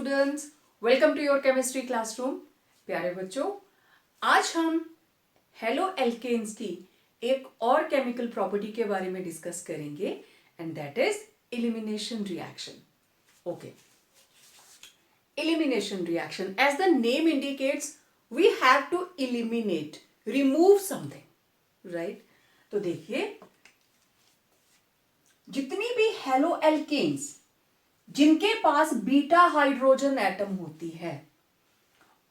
Students, welcome to your chemistry classroom. प्यारे बच्चों, आज हम हेलो एल्केन्स की एक और केमिकल प्रॉपर्टी के बारे में डिस्कस करेंगे and that is elimination reaction. Okay, elimination reaction, as the name indicates we have to eliminate, remove something, right. तो देखिए, जितनी भी हेलो एल्केन्स जिनके पास बीटा हाइड्रोजन एटम होती है,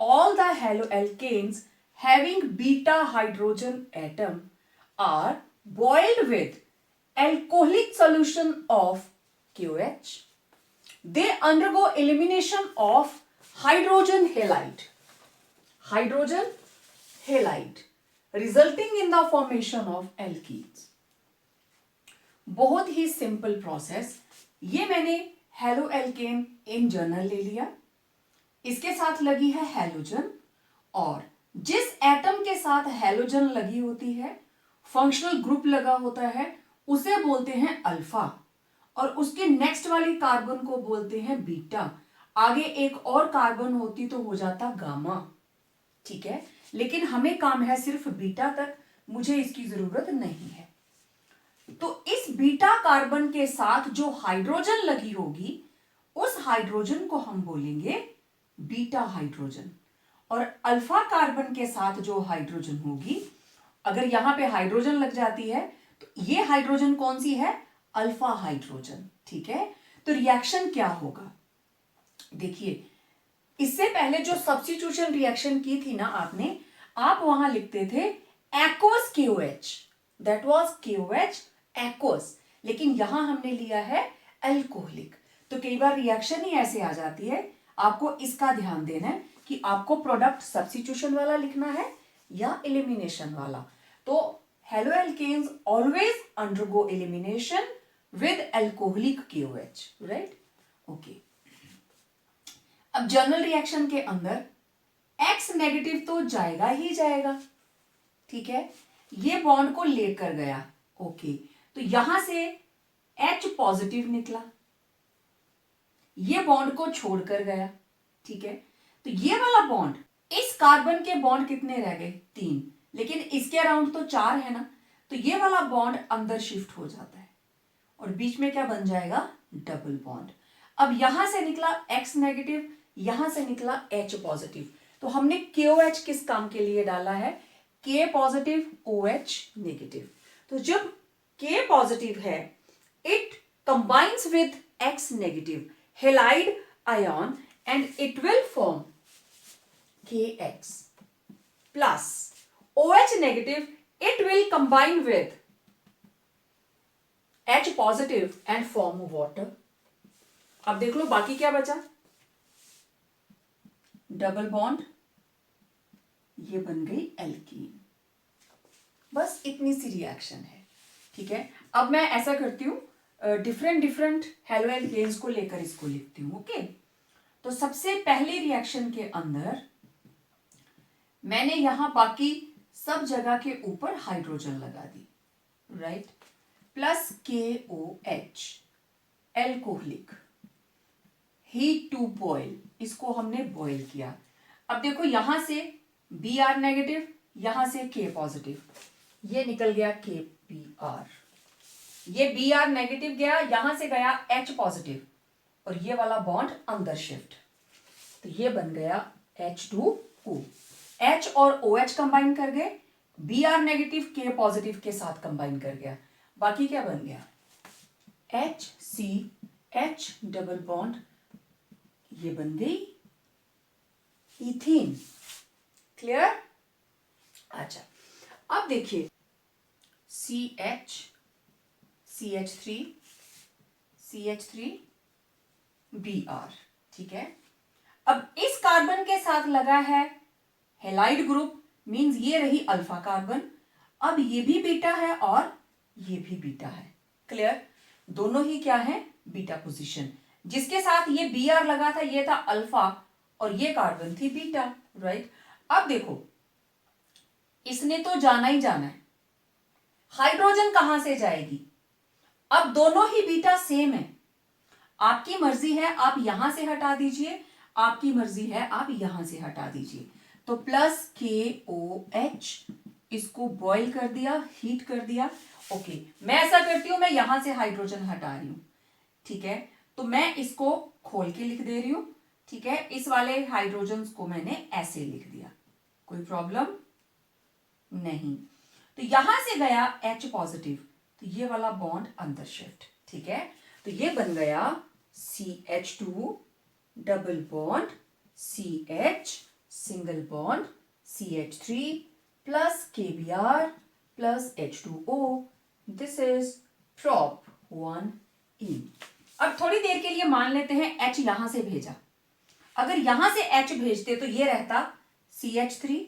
all the haloalkanes having beta hydrogen atom are boiled with alcoholic solution of KOH. They undergo elimination of hydrogen halide resulting in the formation of alkenes. बहुत ही simple process. ये मैंने halo alkane in general ले लिया, इसके साथ लगी है halogen, और जिस एटम के साथ हैलोजन लगी होती है, फंक्शनल ग्रुप लगा होता है, उसे बोलते हैं अल्फा, और उसके नेक्स्ट वाली कार्बन को बोलते हैं बीटा। आगे एक और कार्बन होती तो हो जाता गामा, ठीक है। लेकिन हमें काम है सिर्फ बीटा तक, मुझे इसकी जरूरत नहीं है। तो इस बीटा कार्बन के साथ जो हाइड्रोजन लगी होगी, उस हाइड्रोजन को हम बोलेंगे बीटा हाइड्रोजन, और अल्फा कार्बन के साथ जो हाइड्रोजन होगी, अगर यहां पे हाइड्रोजन लग जाती है तो ये हाइड्रोजन कौन सी है? अल्फा हाइड्रोजन, ठीक है। तो रिएक्शन क्या होगा? देखिए, इससे पहले जो सब्स्टिट्यूशन रिएक्शन की थी ना आपने, आप वहां लिखते थे aqueous KOH, that was KOH aqueous, लेकिन यहां हमने लिया है अल्कोहलिक। तो कई बार रिएक्शन ही ऐसे आ जाती है, आपको इसका ध्यान देना है कि आपको प्रोडक्ट सब्स्टिट्यूशन वाला लिखना है या एलिमिनेशन वाला। तो haloalkanes always undergo elimination with alcoholic KOH, right. Okay, अब जनरल रिएक्शन के अंदर X नेगेटिव तो जाएगा ही जाएगा, ठीक है। ये बॉन्ड को लेकर गया, ओके, तो यहां से H पॉजिटिव निकला, ये बॉन्ड को छोड़कर गया, ठीक है। तो ये वाला बॉन्ड, इस कार्बन के बॉन्ड कितने रह गए? 3, लेकिन इसके अराउंड तो 4 है ना, तो ये वाला बॉन्ड अंदर शिफ्ट हो जाता है और बीच में क्या बन जाएगा? Double bond. अब यहां से निकला X नेगेटिव, यहां से निकला H पॉजिटिव, तो हमने KOH किस काम के लिए डाला है? K positive OH negative. तो जब K पॉजिटिव है, it combines with X negative halide ion and it will form KX plus OH negative, it will combine with H positive and form water. अब देख लो बाकी क्या बचा? डबल बॉन्ड, ये बन गई एल्कीन। बस इतनी सी रिएक्शन है, ठीक है। अब मैं ऐसा करती हूं, डिफरेंट हेलो एल्केन्स को लेकर इसको लिखती हूं, ओके। तो सबसे पहले रिएक्शन के अंदर मैंने यहां बाकी सब जगह के ऊपर हाइड्रोजन लगा दी, right, plus KOH alcoholic, heat to boil, इसको हमने बॉयल किया। अब देखो यहां से Br नेगेटिव, यहां से K पॉजिटिव, ये निकल गया KBr, ये Br नेगेटिव गया, यहां से गया H पॉजिटिव, और ये वाला बॉन्ड अंदर शिफ्ट, तो ये बन गया H2O। H और OH कंबाइन कर गए, Br नेगेटिव K पॉजिटिव के साथ कंबाइन कर गया, बाकी क्या बन गया? HCH डबल बॉन्ड, ये बन गई इथीन। क्लियर? अच्छा, अब देखिए CH CH3 CH3 Br, ठीक है। अब इस कार्बन के साथ लगा है हेलाइड ग्रुप, मींस ये रही अल्फा कार्बन। अब ये भी बीटा है और ये भी बीटा है, क्लियर। दोनों ही क्या है? Beta position. जिसके साथ ये Br लगा था ये था अल्फा और ये कार्बन थी बीटा, राइट। अब देखो, इसने तो जाना ही जाना है, हाइड्रोजन कहां से जाएगी? अब दोनों ही बीटा सेम है, आपकी मर्जी है, आप यहां से हटा दीजिए, आपकी मर्जी है, आप यहां से हटा दीजिए। तो प्लस KOH, इसको बॉईल कर दिया, हीट कर दिया। ओके, मैं ऐसा करती हूं, मैं यहां से हाइड्रोजन हटा रही हूं, ठीक है। तो मैं इसको खोल के लिख दे रही हूं, ठीक है। इस वाले हाइड्रोजन को मैंने ऐसे लिख दिया, कोई प्रॉब्लम नहीं। तो यहां से गया H पॉजिटिव, तो ये वाला बॉन्ड अंदर शिफ्ट, ठीक है। तो ये बन गया CH2 double bond CH single bond CH3 plus KBr plus H2O। This is prop 1E। अब थोड़ी देर के लिए मान लेते हैं H यहां से भेजा, अगर यहां से H भेजते तो ये रहता CH3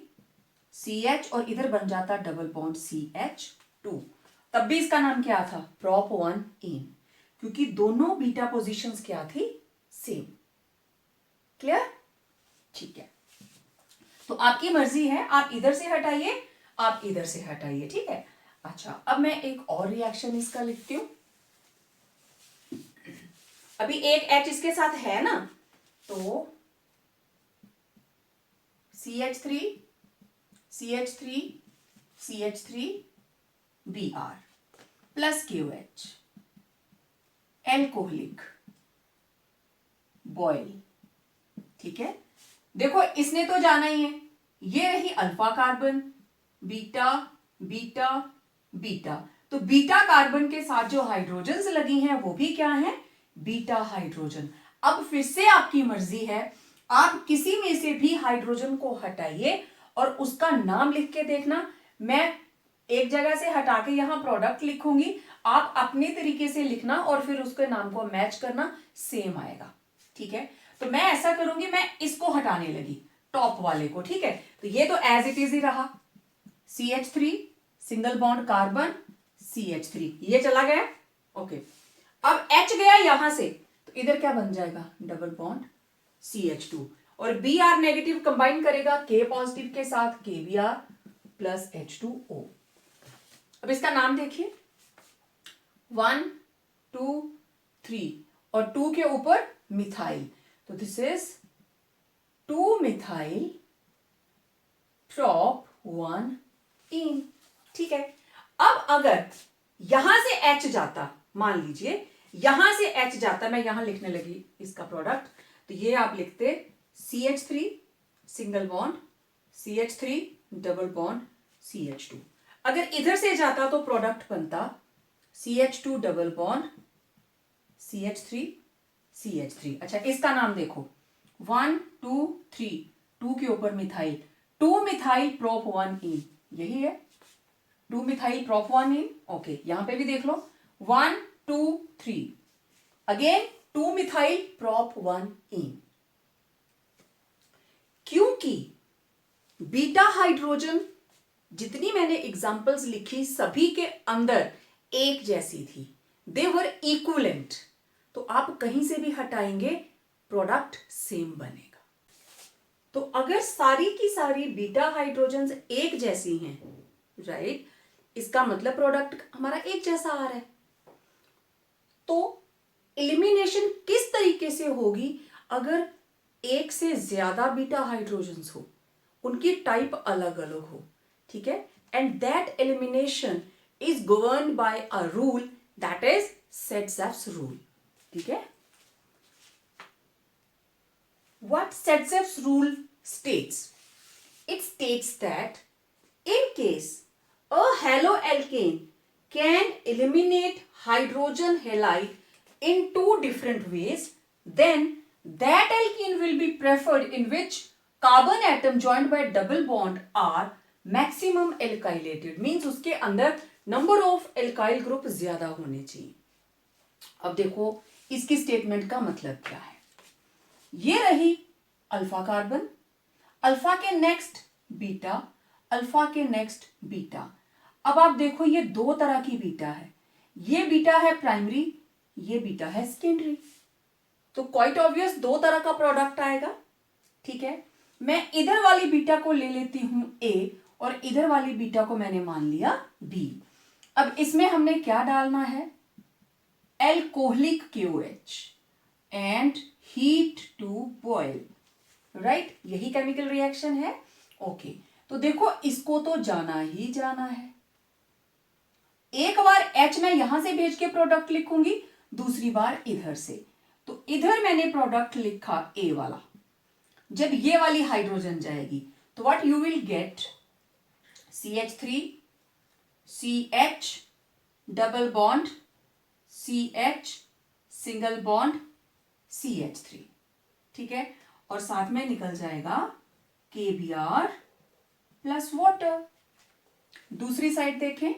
CH और इधर बन जाता डबल बॉन्ड CH2, तब भी इसका नाम क्या था, prop 1ene, क्योंकि दोनों बीटा पोजीशंस क्या थी, सेम। क्लियर? ठीक है। तो आपकी मर्जी है, आप इधर से हटाइए, आप इधर से हटाइए, ठीक है। अच्छा, अब मैं एक और रिएक्शन इसका लिखती हूं। अभी एक H इसके साथ है ना, तो CH3 CH3 CH3 Br plus KOH alcoholic boil, ठीक है। देखो इसने तो जाना ही है, ये रही alpha carbon, beta beta beta, तो बीटा कार्बन के साथ जो हाइड्रोजन्स लगी हैं वो भी क्या है, बीटा हाइड्रोजन। अब फिर से आपकी मर्जी है, आप किसी में से भी हाइड्रोजन को हटाइए और उसका नाम लिख के देखना। मैं एक जगह से हटा के यहां प्रोडक्ट लिखूंगी, आप अपने तरीके से लिखना और फिर उसके नाम को मैच करना, सेम आएगा, ठीक है। तो मैं ऐसा करूंगी, मैं इसको हटाने लगी, टॉप वाले को, ठीक है। तो ये तो एज इट इज ही रहा, CH3 single bond carbon CH3, ये चला गया। ओके, अब H गया यहां से, तो इधर क्या बन जाएगा, डबल बॉन्ड CH2 और Br नेगेटिव कंबाइन करेगा K पॉजिटिव के साथ, KBr प्लस H2O। अब इसका नाम देखिए, 1 2 3 और 2 के ऊपर मिथाइल, तो this is 2 methyl prop 1ene, ठीक है। अब अगर यहां से H जाता, मान लीजिए यहां से H जाता, मैं यहां लिखने लगी इसका प्रोडक्ट, तो ये आप लिखते CH3 single bond CH3 double bond CH2। अगर इधर से जाता तो प्रोडक्ट बनता CH2 double bond CH3 CH3। अच्छा, इसका नाम देखो, 1 2 3, 2 के ऊपर मिथाइल, 2 मिथाइल prop 1ene, यही है 2 मिथाइल prop 1ene। ओके, यहां पे भी देख लो, 1 2 3, अगेन 2 मिथाइल prop 1ene। क्योंकि बीटा हाइड्रोजन जितनी मैंने एग्जांपल्स लिखी सभी के अंदर एक जैसी थी, दे वर इक्विवेलेंट, तो आप कहीं से भी हटाएंगे प्रोडक्ट सेम बनेगा। तो अगर सारी की सारी बीटा हाइड्रोजन्स एक जैसी हैं, राइट, इसका मतलब प्रोडक्ट हमारा एक जैसा आ रहा है। तो एलिमिनेशन किस तरीके से होगी, अगर एक से ज्यादा बीटा हाइड्रोजन्स हो, उनकी टाइप अलग अलग हो, ठीक है, and that elimination is governed bye a rule that is sets rule, ठीक है। What Setsev's rule states? It states that in case a haloalkane can eliminate hydrogen halide in two different ways, then that alkene will be preferred in which carbon atom joined by double bond are maximum alkylated, means उसके अंदर number of alkyl group ज्यादा होने चाहिए। अब देखो इसकी statement का मतलब क्या है, ये रही अल्फा कार्बन, अल्फा के नेक्स्ट बीटा, अल्फा के नेक्स्ट बीटा। अब आप देखो ये दो तरह की बीटा है, ये बीटा है प्राइमरी, ये बीटा है सेकेंडरी, तो क्वाइट ऑब्वियस दो तरह का प्रोडक्ट आएगा, ठीक है। मैं इधर वाली बीटा को ले लेती हूं A और इधर वाली बीटा को मैंने मान लिया B। अब इसमें हमने क्या डालना है, alcoholic KOH and heat to boil, right, यही केमिकल रिएक्शन है। ओके, तो देखो इसको तो जाना ही जाना है। एक बार H मैं यहां से भेज के प्रोडक्ट लिखूंगी, दूसरी बार इधर से। तो इधर मैंने प्रोडक्ट लिखा A वाला, जब ये वाली हाइड्रोजन जाएगी तो what you will get, CH3 CH double bond CH single bond CH3, ठीक है, और साथ में निकल जाएगा KBr प्लस वाटर। दूसरी साइड देखें,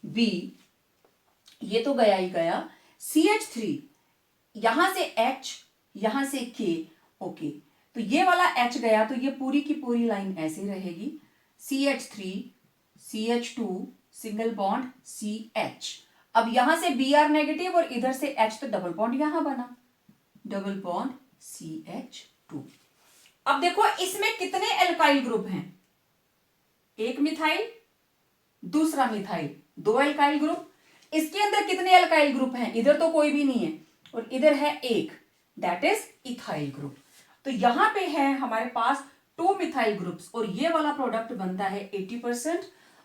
B, ये तो गया ही गया, CH3 यहां से H यहां से K, ओके, तो ये वाला H गया तो ये पूरी की पूरी लाइन ऐसे रहेगी, CH3 CH2 single bond CH। अब यहां से Br नेगेटिव और इधर से H, तो डबल बॉन्ड यहां बना, डबल बॉन्ड CH2। अब देखो इसमें कितने एल्काइल ग्रुप हैं, एक मिथाइल, दूसरा मिथाइल, दो एल्काइल ग्रुप। इसके अंदर कितने एल्काइल ग्रुप हैं, इधर तो कोई भी नहीं है और इधर है एक, दैट इज इथाइल ग्रुप। तो यहां पे है हमारे पास 2 मिथाइल ग्रुप्स और ये वाला प्रोडक्ट बनता है 80%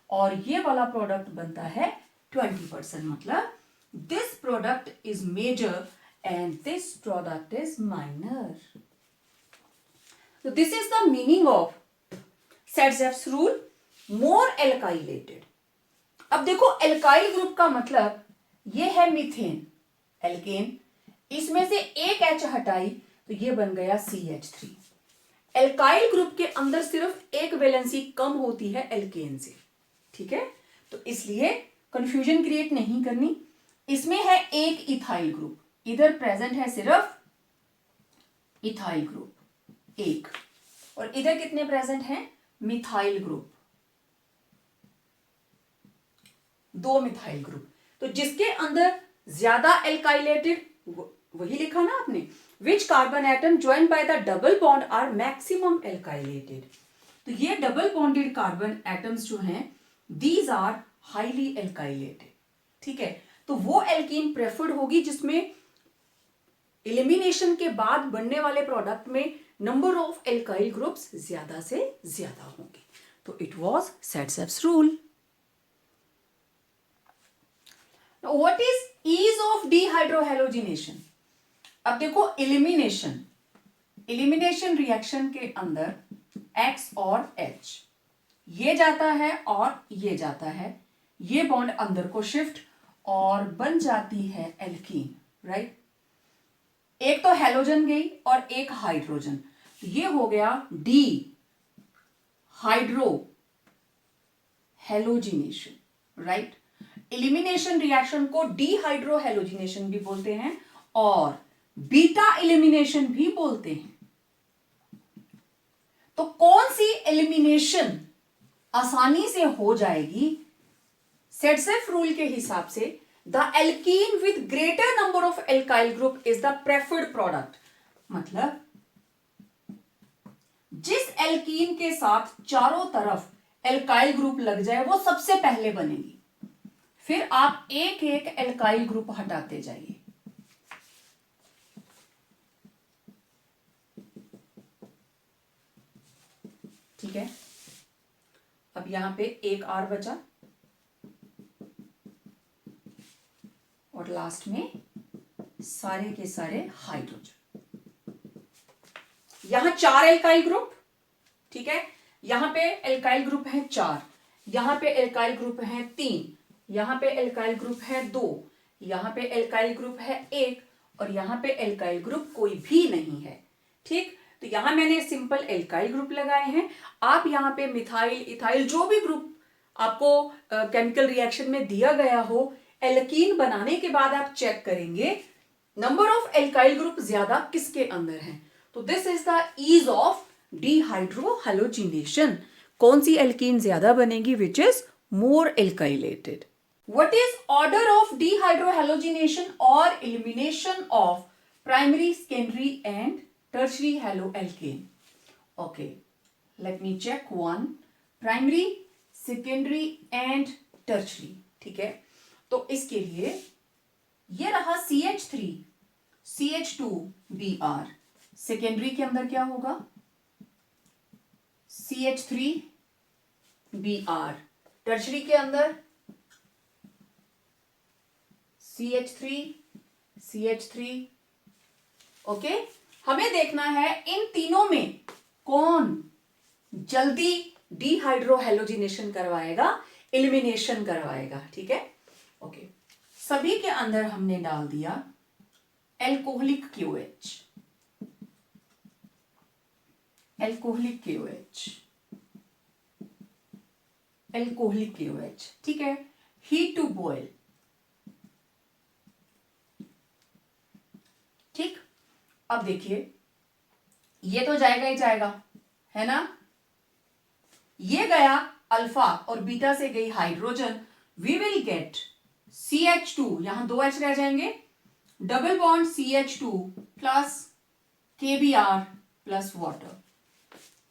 और ये वाला प्रोडक्ट बनता है 20%, मतलब this product is major and this product is minor. So this is the meaning of Satzeff's rule, more alkylated। अब देखो एल्काइल ग्रुप का मतलब ये है मीथेन, एल्केन, इसमें से एक H हटाई तो ये बन गया CH3। एल्काइल ग्रुप के अंदर सिर्फ एक वैलेंसी कम होती है एल्केन से, ठीक है, तो इसलिए कंफ्यूजन क्रिएट नहीं करनी। इसमें है एक इथाइल ग्रुप, इधर प्रेजेंट है सिर्फ इथाइल ग्रुप एक, और इधर कितने प्रेजेंट हैं, मिथाइल ग्रुप, 2 मिथाइल ग्रुप। तो जिसके अंदर ज्यादा एल्काइलेटेड, वही लिखा ना आपने, which carbon atom join by the double bond are maximum alkylated. तो ये डबल बॉन्डेड कार्बन एटम्स जो हैं, दीज आर हाईली एल्काइलेटेड, ठीक है। तो वो एल्कीन प्रेफर्ड होगी जिसमें एलिमिनेशन के बाद बनने वाले प्रोडक्ट में नंबर ऑफ एल्काइल ग्रुप्स ज्यादा से ज्यादा होंगे। तो it was Satzeff's rule. What is is of dehydrohalogenation. अब देखो एलिमिनेशन रिएक्शन के अंदर X और H, ये जाता है और ये जाता है, ये बॉन्ड अंदर को शिफ्ट और बन जाती है एल्कीन, राइट। एक तो हेलोजन गई और एक हाइड्रोजन, तो ये हो गया D hydro halogenation, right. Elimination reaction को डिहाइड्रो हेलोजिनेशन भी बोलते हैं और बीटा एलिमिनेशन भी बोलते हैं। तो कौन सी एलिमिनेशन आसानी से हो जाएगी, सेट्सेफ रूल के हिसाब से the alkene with greater number of alkyl group is the preferred product. मतलब जिस एल्कीन के साथ चारों तरफ एल्काइल ग्रुप लग जाए वो सबसे पहले बनेगी, फिर आप एक एक एल्काइल ग्रुप हटाते जाइए। ठीक है, अब यहां पे एक R बचा और लास्ट में सारे के सारे हाइड्रोजन। यहां 4 एल्काइल ग्रुप, ठीक है, यहां पे एल्काइल ग्रुप है 4, यहां पे एल्काइल ग्रुप है 3, यहां पे एल्काइल ग्रुप है 2, यहां पे एल्काइल ग्रुप है 1 और यहां पे एल्काइल ग्रुप कोई भी नहीं है। ठीक, तो यहां मैंने सिंपल एल्काइल ग्रुप लगाए हैं। आप यहां पे मिथाइल, इथाइल, जो भी ग्रुप आपको केमिकल रिएक्शन में दिया गया हो, एल्कीन बनाने के बाद आप चेक करेंगे नंबर ऑफ एल्काइल ग्रुप ज्यादा किसके अंदर है। तो this is the ease of dehydrohalogenation. कौन सी एल्कीन ज्यादा बनेगी, which is more alkylated. What is order of dehydrohalogenation और elimination of primary, secondary and tertiary haloalkane. Okay, let me check. 1 primary, secondary and tertiary. ठीक है, तो इसके लिए ये रहा CH3 CH2 Br, सेकेंडरी के अंदर क्या होगा, CH3Br, टर्शरी के अंदर CH3 ओके। हमें देखना है इन तीनों में कौन जल्दी डिहाइड्रोहेलोजिनेशन करवाएगा, एलिमिनेशन करवाएगा, ठीक है ओके। सभी के अंदर हमने डाल दिया एल्कोहलिक QH, एल्कोहलिक QH, ठीक है। हीट टू बॉयल, ठीक। अब देखिए ये तो जाएगा ही जाएगा, है ना। ये गया अल्फा और बीटा से गई hydrogen, we will gate CH2, यहां 2 H रह जाएंगे, double bond CH2 plus KBr plus water.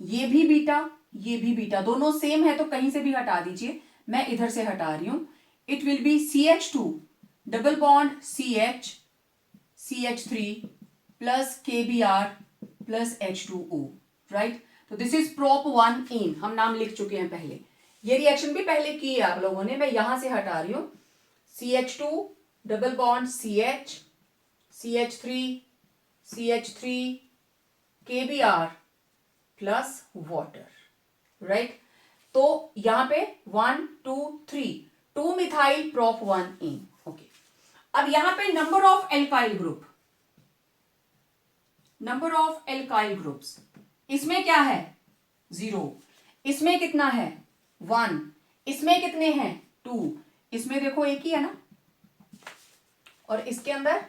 ये भी बीटा दोनों सेम है तो कहीं से भी हटा दीजिए, मैं इधर से हटा रही हूं। It will B CH2 double bond CH3 plus KBr plus H2O, right. तो दिस इज prop 1 इन, हम नाम लिख चुके हैं पहले, ये रिएक्शन भी पहले की है आप लोगों ने, मैं यहां से हटा रही हूं। CH2 double bond CH3 KBr plus water, right. तो यहां पे 1 2 3 2 मिथाइल prop 1 इन, ओके। अब यहां पे नंबर ऑफ एल्काइल ग्रुप्स, इसमें क्या है 0, इसमें कितना है 1, इसमें कितने हैं 2, इसमें देखो एक ही है ना, और इसके अंदर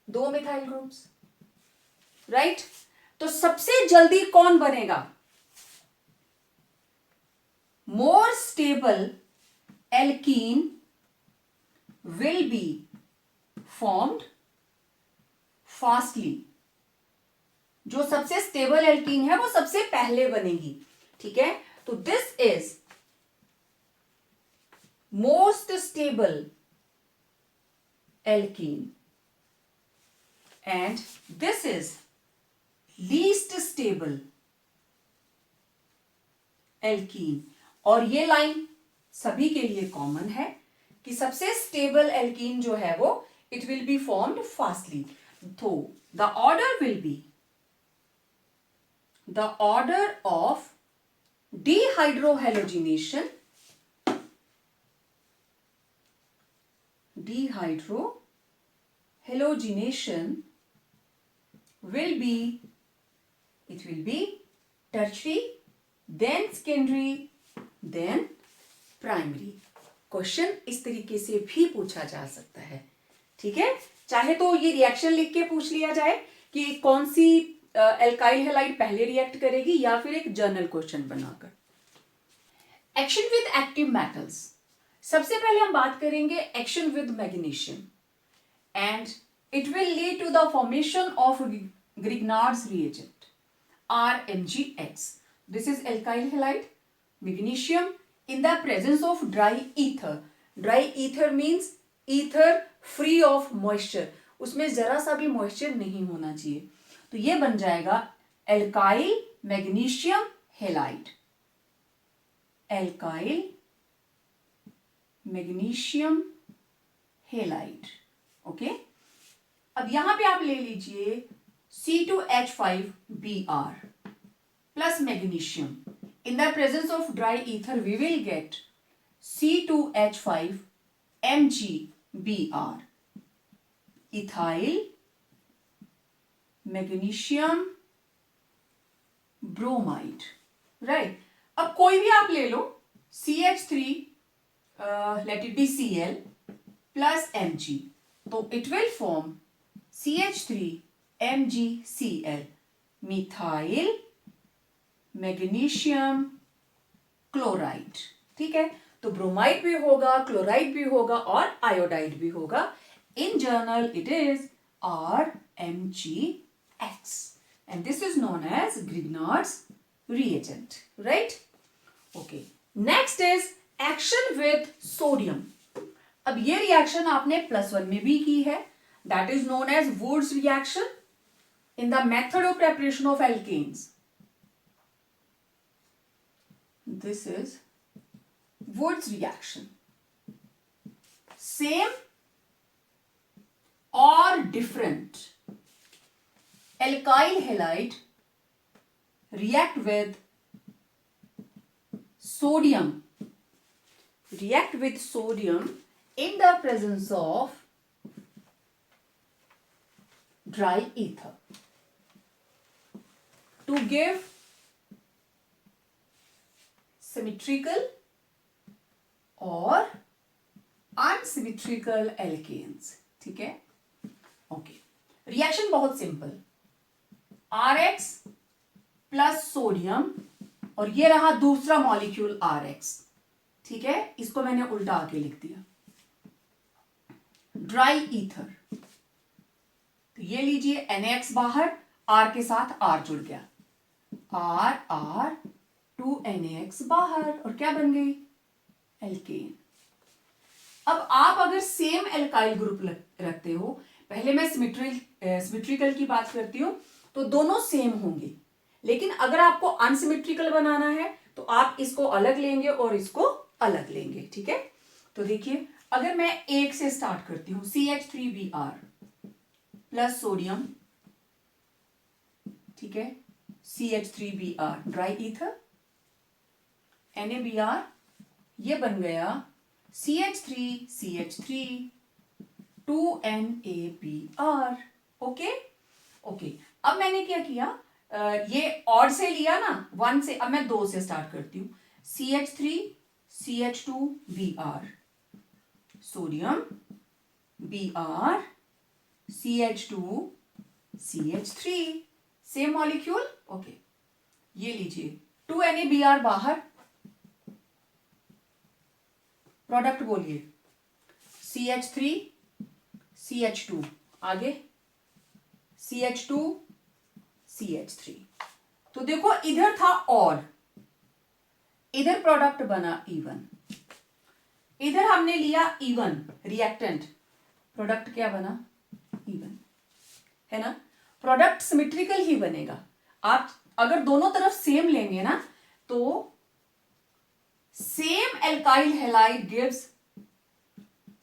2 मिथाइल ग्रुप्स, राइट। तो सबसे जल्दी कौन बनेगा, more stable alkene will be formed fastly, जो सबसे स्टेबल एल्कीन है वो सबसे पहले बनेगी, ठीक है। तो this is most stable alkene and this is least stable alkene. और ये लाइन सभी के लिए कॉमन है कि सबसे स्टेबल एल्कीन जो है वो it will be formed fastly. तो the order will be the order of dehydrohalogenation will be, it will be tertiary, then secondary, then primary। Question इस तरीके से भी पूछा जा सकता है, ठीक है। चाहे तो ये रिएक्शन लिख के पूछ लिया जाए कि कौन सी एल्काइल हैलाइड पहले रिएक्ट करेगी, या फिर एक जर्नल क्वेश्चन बनाकर। एक्शन विद एक्टिव मेटल्स, सबसे पहले हम बात करेंगे action with magnesium, and it will lead to the formation of Grignard's reagent RMgX। This is alkyl halide magnesium in the presence of dry ether. Dry ether means ether free of moisture, उसमें जरा सा भी moisture नहीं होना चाहिए। तो ये बन जाएगा alkyl magnesium halide, alkyl magnesium halide, okay. अब यहां पे आप ले लीजिए C2H5Br plus magnesium, in the presence of dry ether we will get C2H5MgBr, ethyl magnesium bromide, right. अब कोई भी आप ले लो CH3 let it be Cl plus Mg, तो it will form CH3MgCl, methyl magnesium chloride, ठीक है। तो ब्रोमाइड भी होगा, क्लोराइड भी होगा और आयोडाइड भी होगा। In general it is RMgX and this is known as Grignard's reagent, right? Okay, next is action with sodium। अब ये रिएक्शन आपने +1 में भी की है, that is known as Woods reaction। in the method of preparation of alkanes. This is Wood's reaction. Same or different alkyl halide react with sodium in the presence of dry ether to give symmetrical और unsymmetrical alkanes. ठीक है, okay. Reaction बहुत simple. RX plus sodium और ये रहा दूसरा molecule RX. ठीक है, इसको मैंने उल्टा आके लिख दिया. ड्राई ईथर, तो ये लीजिए NaX बाहर, R के साथ R जुड़ गया. R 2NaX बाहर और क्या बन गई? एल्केन. अब आप अगर सेम एल्काइल ग्रुप रखते हो, पहले मैं सिमेट्रिकल की बात करती हूं, तो दोनों सेम होंगे. लेकिन अगर आपको अनसिमेट्रिकल बनाना है तो आप इसको अलग लेंगे और इसको अलग लेंगे. ठीक है, तो देखिए अगर मैं एक से स्टार्ट करती हूं, CH3Br प्लस सोडियम, ठीक है, CH3Br ड्राई ईथर, NaBr, ये बन गया CH3 2NaBr. ओके. अब मैंने क्या किया, ये ऑड से लिया ना, 1 से. अब मैं 2 से स्टार्ट करती हूं. CH3 CH2Br sodium, Br CH2 CH3, same molecule. Okay, ये लीजिए 2NaBr बाहर, प्रोडक्ट बोलिए. CH3 CH2 आगे CH2 CH3. तो देखो इधर था ऑड, इधर प्रोडक्ट बना इवन. इधर हमने लिया इवन रिएक्टेंट, प्रोडक्ट क्या बना? इवन, है ना. प्रोडक्ट सिमेट्रिकल ही बनेगा. आप अगर दोनों तरफ सेम लेंगे ना, तो same alkyl halide gives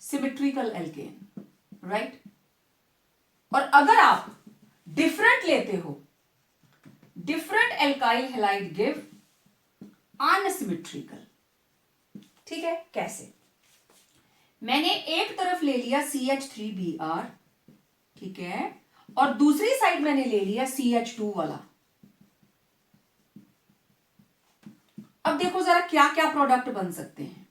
symmetrical alkane, right? और अगर आप डिफरेंट लेते हो, different alkyl halide give unsymmetrical. ठीक है, कैसे? मैंने एक तरफ ले लिया CH3Br, ठीक है, और दूसरी साइड मैंने ले लिया CH2 वाला. अब देखो जरा क्या क्या प्रोडक्ट बन सकते हैं.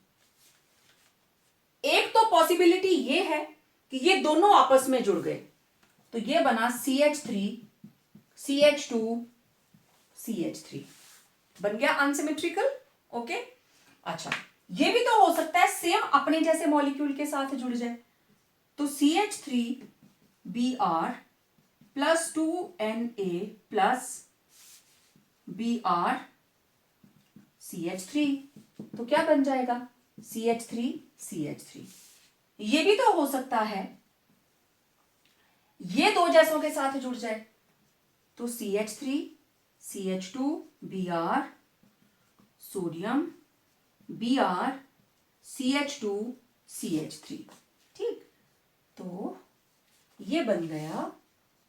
एक तो पॉसिबिलिटी ये है कि ये दोनों आपस में जुड़ गए, तो ये बना CH3 CH2 CH3, बन गया अनसिमेट्रिकल. ओके, अच्छा, ये भी तो हो सकता है सेम अपने जैसे मॉलिक्यूल के साथ जुड़ जाए. तो CH3Br plus 2Na plus Br CH3, तो क्या बन जाएगा? CH3 CH3. ये भी तो हो सकता है ये दो जैसों के साथ जुड़ जाए, तो CH3 CH2 Br sodium Br CH2 CH3. ठीक, तो ये बन गया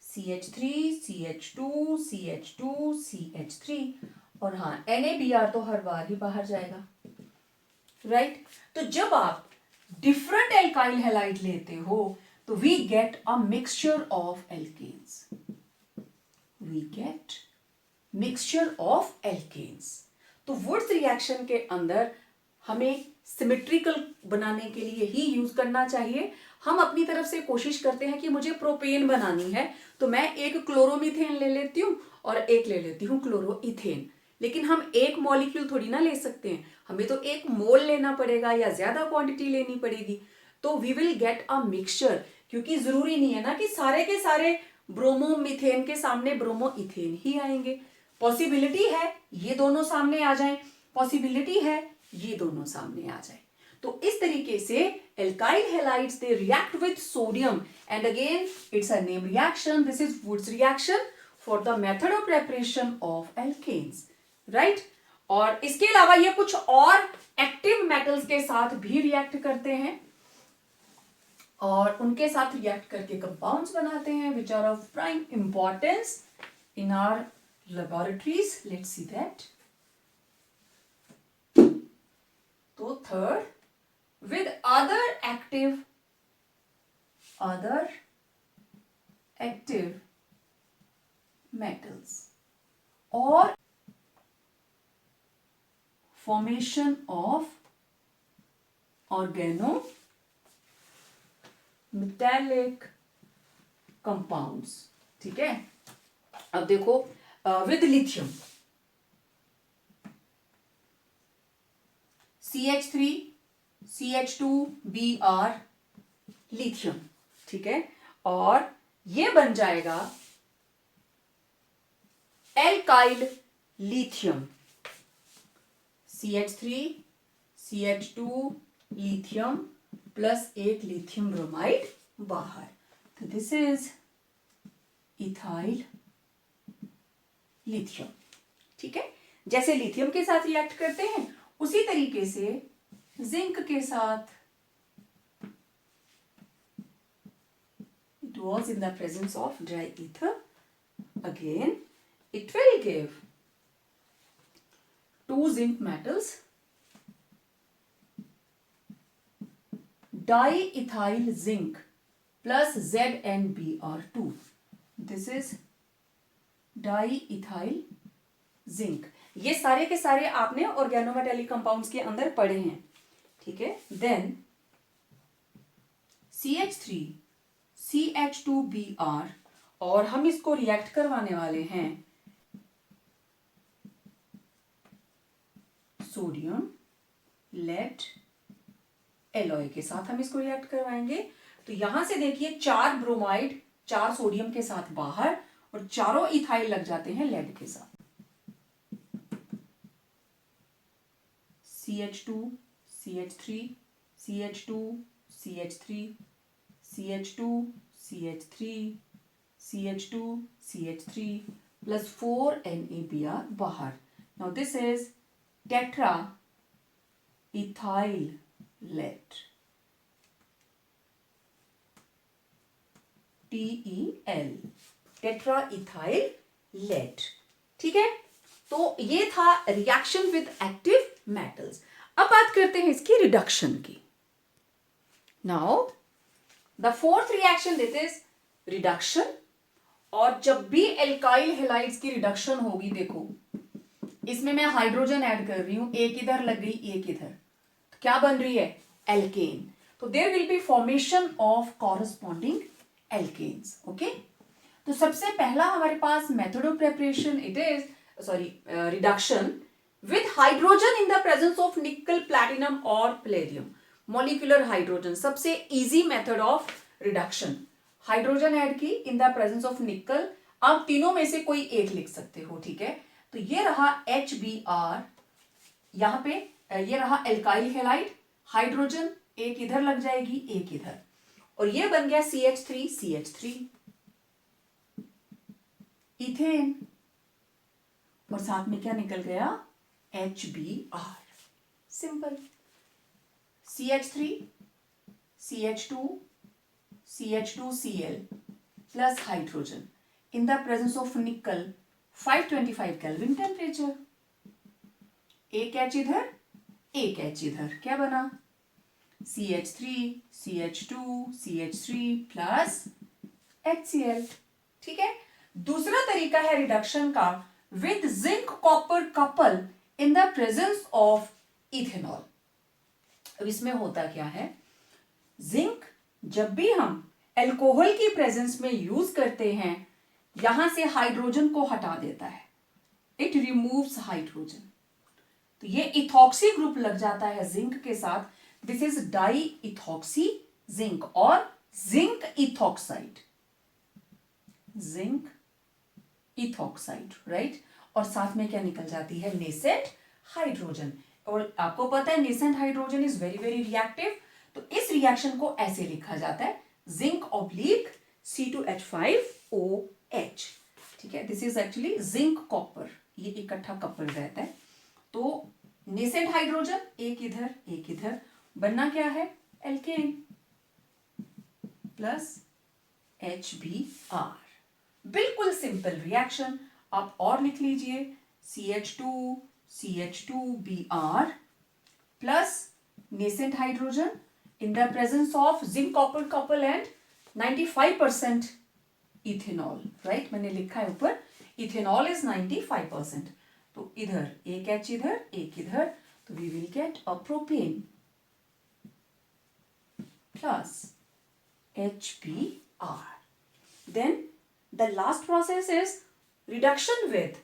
CH3 CH2 CH2 CH3. और हाँ, NaBr तो हर बार ही बाहर जाएगा, राइट. तो जब आप डिफरेंट एल्काइल हैलाइड लेते हो तो we get a mixture of alkanes. तो वुड्स रिएक्शन के अंदर हमें सिमेट्रिकल बनाने के लिए ही यूज करना चाहिए. हम अपनी तरफ से कोशिश करते हैं कि मुझे प्रोपेन बनानी है, तो मैं एक क्लोरोमीथेन ले लेती हूँ और एक ले लेती हूँ क्लोरोइथेन. लेकिन हम एक मॉलिक्यूल थोड़ी ना ले सकते हैं, हमें तो एक मोल लेना पड़ेगा या ज्यादा क्वांटिटी लेनी पड़ेगी. तो we will get a mixture, क्योंकि जरूरी नहीं है ना कि सारे के सारे ब्रोमोमीथेन के सामने ब्रोमोइथेन ही आएंगे. पॉसिबिलिटी है ये दोनों सामने आ जाएं, पॉसिबिलिटी है ये दोनों सामने आ जाए. तो इस तरीके से alkyl halides they react with sodium, and again it's a name reaction. This is Wood's reaction. For the method of preparation of alkanes, right. और इसके अलावा ये कुछ और एक्टिव मेटल्स के साथ भी रिएक्ट करते हैं और उनके साथ रिएक्ट करके कंपाउंड्स बनाते हैं which are of prime importance in our laboratories. Let's see that. तो third, with other active metals or formation of organometallic compounds, ठीक है। अब देखो with lithium CH3 CH2Br lithium, ठीक है। और ये बन जाएगा alkyl lithium CH3 CH2 lithium plus एक लिथियम ब्रोमाइड बाहर, तो दिस इज इथाइल लिथियम, ठीक है। जैसे लिथियम के साथ रिएक्ट करते हैं उसी तरीके से जिंक के साथ, it was in the presence of dry ether, again it will give two zinc metals, diethyl zinc plus ZnBr2, this is diethyl zinc। ये सारे के सारे आपने ऑर्गेनोमेटेलिक कंपाउंड्स के अंदर पढ़े हैं, ठीक है। देन CH3 CH2Br और हम इसको रिएक्ट करवाने वाले हैं सोडियम लेड एलॉय के साथ, हम इसको रिएक्ट करवाएंगे। तो यहां से देखिए 4 ब्रोमाइड 4 सोडियम के साथ बाहर और चारों इथाइल लग जाते हैं लेड के साथ। CH2 CH3 CH2 CH3 CH2 CH3 CH2 CH3 plus 4 NaBr बाहर। Now this is tetra ethyl lead, TEL, tetra ethyl lead, ठीक है। तो ये था रिएक्शन विद एक्टिव मेटल्स। अब बात करते हैं इसकी रिडक्शन की। Now the fourth reaction this is reduction. और जब भी एल्काइल हैलाइड्स की रिडक्शन होगी, देखो इसमें मैं हाइड्रोजन ऐड कर रही हूं, एक इधर लग गई एक इधर, तो क्या बन रही है एल्केन। तो there will be formation of corresponding alkanes, okay. तो सबसे पहला हमारे पास method of preparation it is reduction with hydrogen in the presence of nickel, platinum और palladium, molecular hydrogen, सबसे easy method of reduction। Hydrogen add की in the presence of nickel, आप तीनों में से कोई एक लिख सकते हो, ठीक है। तो ये रहा HBr, यहां पे ये रहा एल्काइल हैलाइड, हाइड्रोजन एक इधर लग जाएगी एक इधर, और ये बन गया CH3 CH3 इथेन, और साथ में क्या निकल गया HBr, simple. CH3 CH2 CH2Cl plus hydrogen in the presence of निकल 525 केल्विन टेम्परेचर, एक H इधर एक H इधर, क्या बना CH3 CH2 CH3 plus HCl, ठीक है। दूसरा तरीका है रिडक्शन का with zinc copper couple in the presence of ethanol। अब इसमें होता क्या है, जिंक जब भी हम अल्कोहल की प्रेजेंस में यूज करते हैं यहां से हाइड्रोजन को हटा देता है, इट रिमूव्स हाइड्रोजन, तो ये इथॉक्सी ग्रुप लग जाता है जिंक के साथ, this is diethoxy zinc और zinc ethoxide, zinc ethoxide, right. और साथ में क्या निकल जाती है नेसेंट हाइड्रोजन, और आपको पता है nascent hydrogen is very very reactive, तो इस रिएक्शन को ऐसे लिखा जाता है जिंक ऑब्लिक C2H5OH, ठीक है, this is actually zinc copper, ये इकट्ठा कपल रहता है। तो नेसेंट हाइड्रोजन एक इधर, बनना क्या है, एल्केन प्लस HBr। बिल्कुल सिंपल रिएक्शन। आप और लिख लीजिए, CH2Br plus nascent hydrogen in the presence of zinc copper couple and 95% ethanol, right, मैंने लिखा है ऊपर इथेनॉल इज 95%। तो इधर एक H इधर, तो we will get a propane plus HBr। Then the last process is reduction with,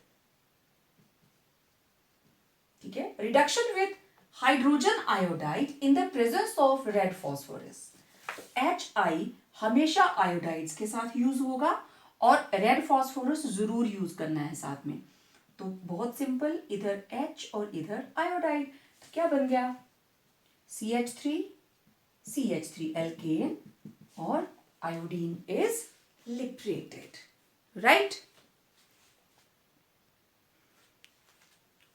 ठीक है, reduction with hydrogen iodide in the presence of red phosphorus. HI हमेशा आयोडाइड्स के साथ यूज होगा और रेड फॉस्फोरस जरूर यूज करना है साथ में। तो बहुत सिंपल, इधर H और इधर आयोडाइड, तो क्या बन गया, CH3 एल्केन और iodine is liberated, right.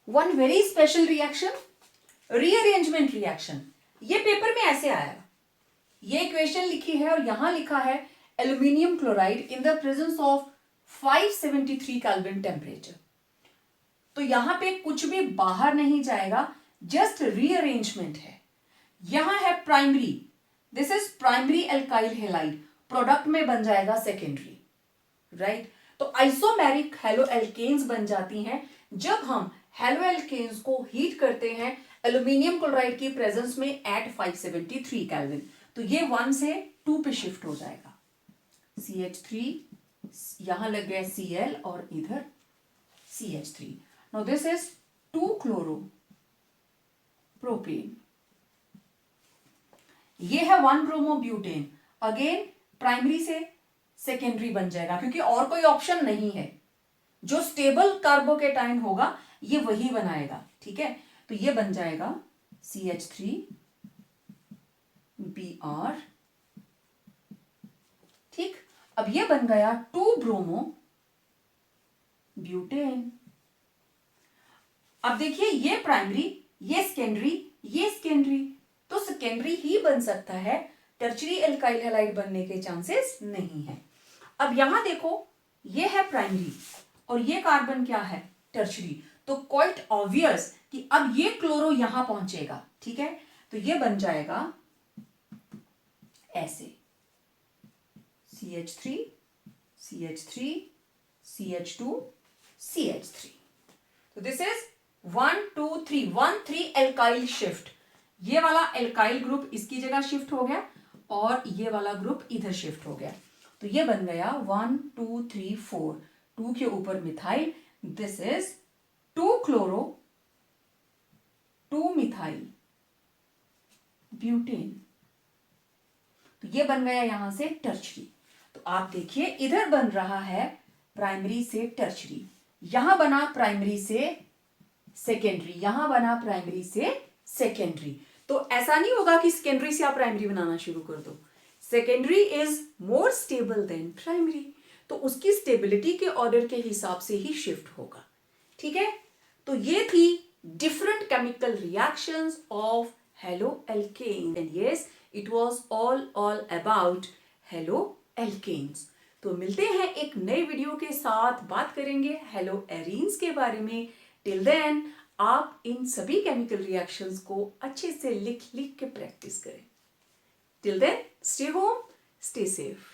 One very special reaction, rearrangement reaction. ये पेपर में ऐसे आया, ये इक्वेशन लिखी है और यहां लिखा है aluminium chloride in the presence of 573 kelvin temperature. तो यहां पे कुछ भी बाहर नहीं जाएगा, जस्ट रीअरेंजमेंट है। यहां है primary, this is primary alkyl halide, product में बन जाएगा सेकेंडरी, राइट। तो आइसोमेरिक हेलो एल्केन्स बन जाती हैं जब हम हेलो एल्केन्स को हीट करते हैं एल्यूमिनियम क्लोराइड की प्रेजेंस में एट 573 केल्विन। तो ये 1 से 2 पे शिफ्ट हो जाएगा, CH3 यहां लग गया Cl और इधर CH3। Now this is 2 chloro propane, ये है 1 ब्रोमो ब्यूटेन, अगेन प्राइमरी से सेकेंडरी बन जाएगा क्योंकि और कोई ऑप्शन नहीं है। जो स्टेबल कार्बोकेटाइन होगा ये वही बनाएगा, ठीक है। तो ये बन जाएगा CH3Br, ठीक। अब ये बन गया 2 ब्रोमो ब्यूटेन। अब देखिए ये प्राइमरी, ये सेकेंडरी, तो सेकेंडरी ही बन सकता है, टर्शरी एल्काइल हैलाइड बनने के चांसेस नहीं है। अब यहां देखो, ये है प्राइमरी और ये कार्बन क्या है, टर्शरी। तो क्वाइट ऑब्वियस कि अब ये क्लोरो यहां पहुंचेगा, ठीक है। तो ये बन जाएगा ऐसे CH3 CH2 CH3। तो दिस इज 1 2 3 1 3 एल्काइल शिफ्ट। ये वाला एल्काइल ग्रुप इसकी जगह शिफ्ट हो गया और ये वाला ग्रुप इधर शिफ्ट हो गया। तो ये बन गया 1 2 3 4, 2 के ऊपर methyl, this is 2 chloro 2 methyl butane. तो ये बन गया यहां से टर्शरी। तो आप देखिए इधर बन रहा है प्राइमरी से टर्शरी, यहां बना प्राइमरी से सेकेंडरी, यहां बना प्राइमरी से सेकेंडरी। तो ऐसा नहीं होगा कि सेकेंडरी से आप प्राइमरी बनाना शुरू कर दो। Secondary is more stable then primary, तो उसकी स्टेबिलिटी के ऑर्डर के हिसाब से ही शिफ्ट होगा, ठीक है। तो ये थी different chemical reactions of haloalkane and yes it was all about haloalkanes. तो मिलते हैं एक नए वीडियो के साथ, बात करेंगे हेलो एरीन्स के बारे में। टिल देन आप इन सभी केमिकल रिएक्शंस को अच्छे से लिख के प्रैक्टिस करें। Till then stay home, stay safe.